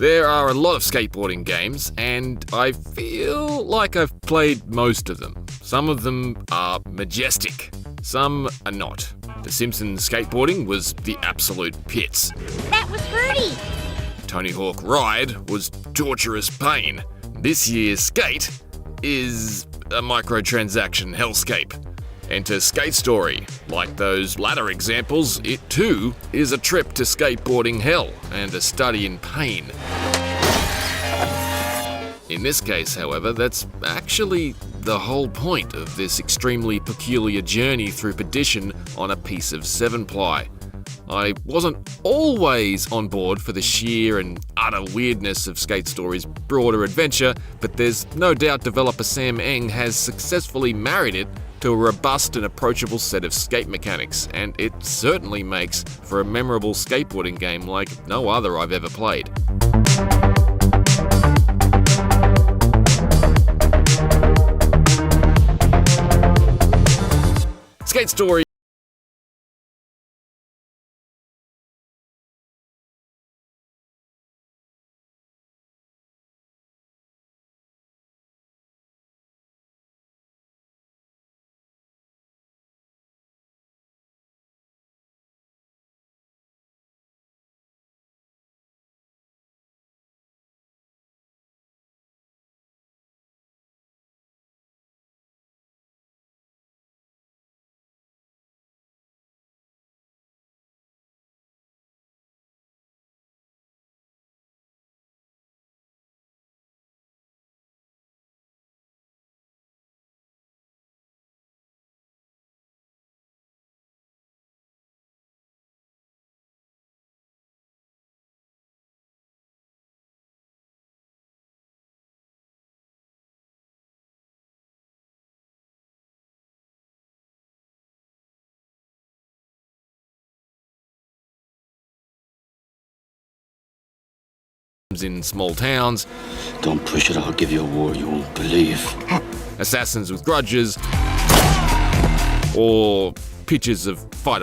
There are a lot of skateboarding games, and I feel like I've played most of them. Some of them are majestic, some are not. The Simpsons Skateboarding was the absolute pits. That was Fruity! Tony Hawk Ride was torturous pain. This year's Skate is a microtransaction hellscape. Enter Skate Story. Like those latter examples, it too is a trip to skateboarding hell and a study in pain. In this case, however, that's actually the whole point of this extremely peculiar journey through perdition on a piece of 7-ply. I wasn't always on board for the sheer and utter weirdness of Skate Story's broader adventure, but there's no doubt developer Sam Eng has successfully married it to a robust and approachable set of skate mechanics, and it certainly makes for a memorable skateboarding game like no other I've ever played. Skate Story in small towns, don't push it, I'll give you a war you won't believe. assassins with grudges, or pictures of fight.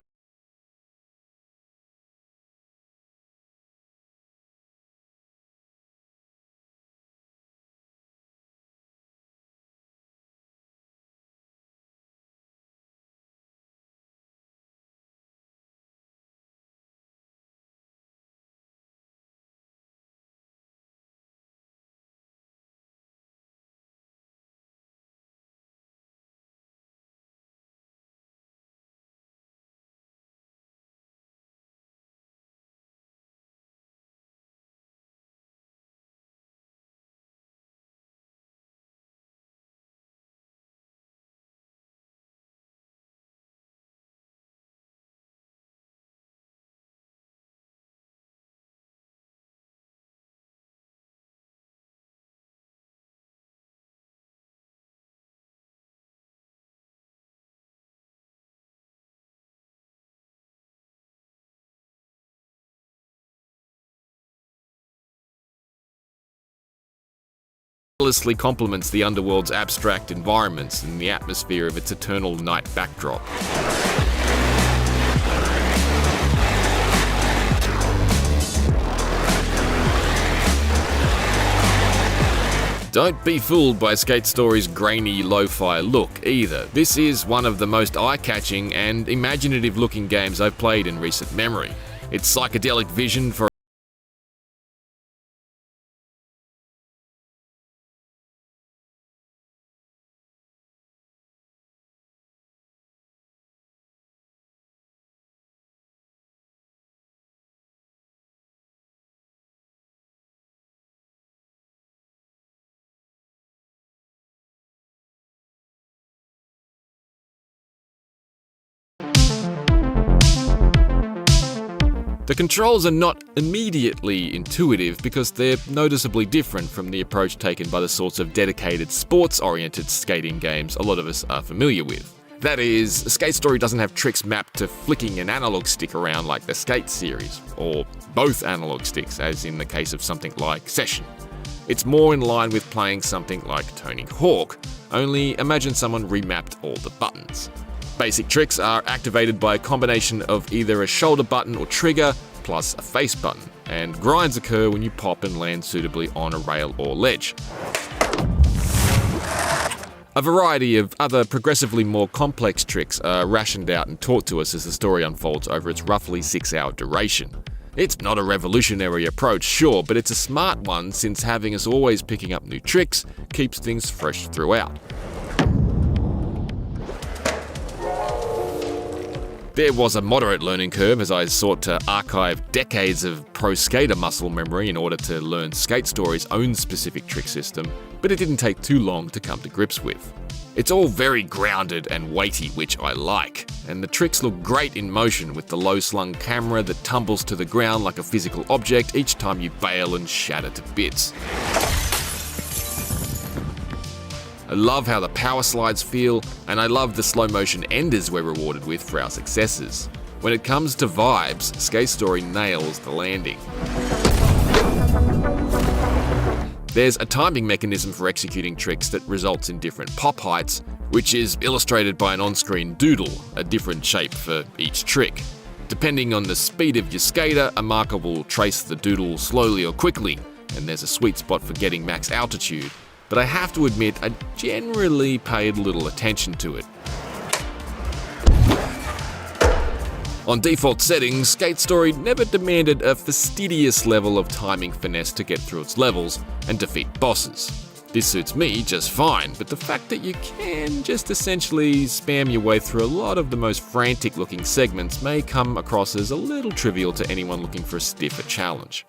Marvelously complements the underworld's abstract environments and the atmosphere of its eternal night backdrop. Don't be fooled by Skate Story's grainy lo-fi look either. This is one of the most eye-catching and imaginative-looking games I've played in recent memory. Its psychedelic vision for The controls are not immediately intuitive because they're noticeably different from the approach taken by the sorts of dedicated sports-oriented skating games a lot of us are familiar with. That is, Skate Story doesn't have tricks mapped to flicking an analog stick around like the Skate series, or both analog sticks as in the case of something like Session. It's more in line with playing something like Tony Hawk, only imagine someone remapped all the buttons. Basic tricks are activated by a combination of either a shoulder button or trigger, plus a face button, and grinds occur when you pop and land suitably on a rail or ledge. A variety of other progressively more complex tricks are rationed out and taught to us as the story unfolds over its roughly 6-hour duration. It's not a revolutionary approach, sure, but it's a smart one since having us always picking up new tricks keeps things fresh throughout. There was a moderate learning curve as I sought to archive decades of pro skater muscle memory in order to learn Skate Story's own specific trick system, but it didn't take too long to come to grips with. It's all very grounded and weighty, which I like, and the tricks look great in motion with the low-slung camera that tumbles to the ground like a physical object each time you bail and shatter to bits. I love how the power slides feel, and I love the slow-motion enders we're rewarded with for our successes. When it comes to vibes, Skate Story nails the landing. There's a timing mechanism for executing tricks that results in different pop heights, which is illustrated by an on-screen doodle, a different shape for each trick. Depending on the speed of your skater, a marker will trace the doodle slowly or quickly, and there's a sweet spot for getting max altitude. But I have to admit, I generally paid little attention to it. On default settings, Skate Story never demanded a fastidious level of timing finesse to get through its levels and defeat bosses. This suits me just fine, but the fact that you can just essentially spam your way through a lot of the most frantic looking segments may come across as a little trivial to anyone looking for a stiffer challenge.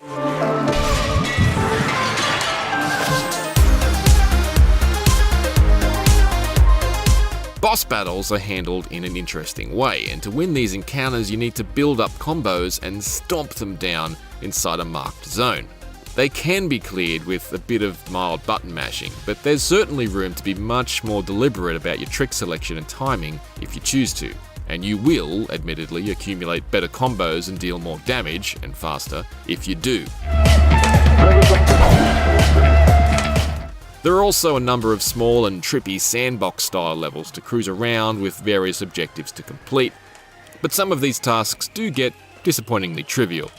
Boss battles are handled in an interesting way, and to win these encounters you need to build up combos and stomp them down inside a marked zone. They can be cleared with a bit of mild button mashing, but there's certainly room to be much more deliberate about your trick selection and timing if you choose to, and you will, admittedly, accumulate better combos and deal more damage, and faster, if you do. There are also a number of small and trippy sandbox-style levels to cruise around with various objectives to complete, but some of these tasks do get disappointingly trivial.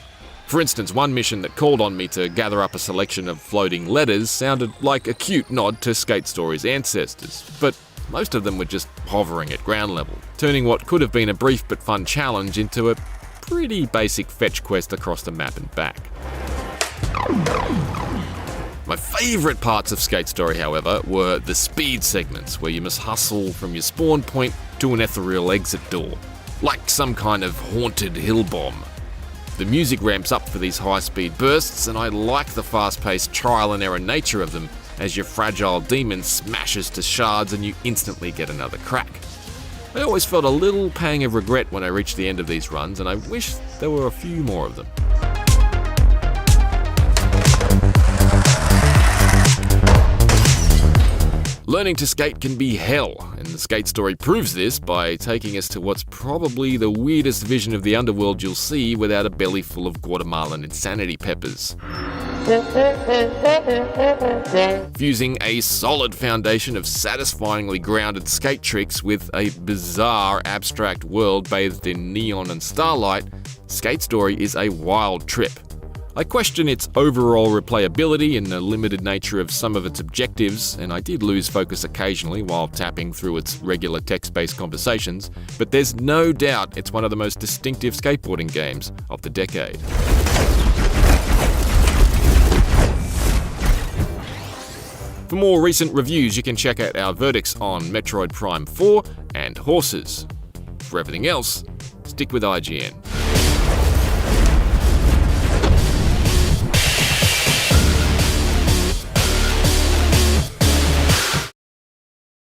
For instance, one mission that called on me to gather up a selection of floating letters sounded like a cute nod to Skate Story's ancestors, but most of them were just hovering at ground level, turning what could have been a brief but fun challenge into a pretty basic fetch quest across the map and back. My favourite parts of Skate Story, however, were the speed segments, where you must hustle from your spawn point to an ethereal exit door, like some kind of haunted hill bomb. The music ramps up for these high-speed bursts, and I like the fast-paced trial-and-error nature of them, as your fragile demon smashes to shards and you instantly get another crack. I always felt a little pang of regret when I reached the end of these runs, and I wish there were a few more of them. Learning to skate can be hell, and the Skate Story proves this by taking us to what's probably the weirdest vision of the underworld you'll see without a belly full of Guatemalan Insanity Peppers. Fusing a solid foundation of satisfyingly grounded skate tricks with a bizarre abstract world bathed in neon and starlight, Skate Story is a wild trip. I question its overall replayability and the limited nature of some of its objectives, and I did lose focus occasionally while tapping through its regular text-based conversations, but there's no doubt it's one of the most distinctive skateboarding games of the decade. For more recent reviews, you can check out our verdicts on Metroid Prime 4 and Horses. For everything else, stick with IGN.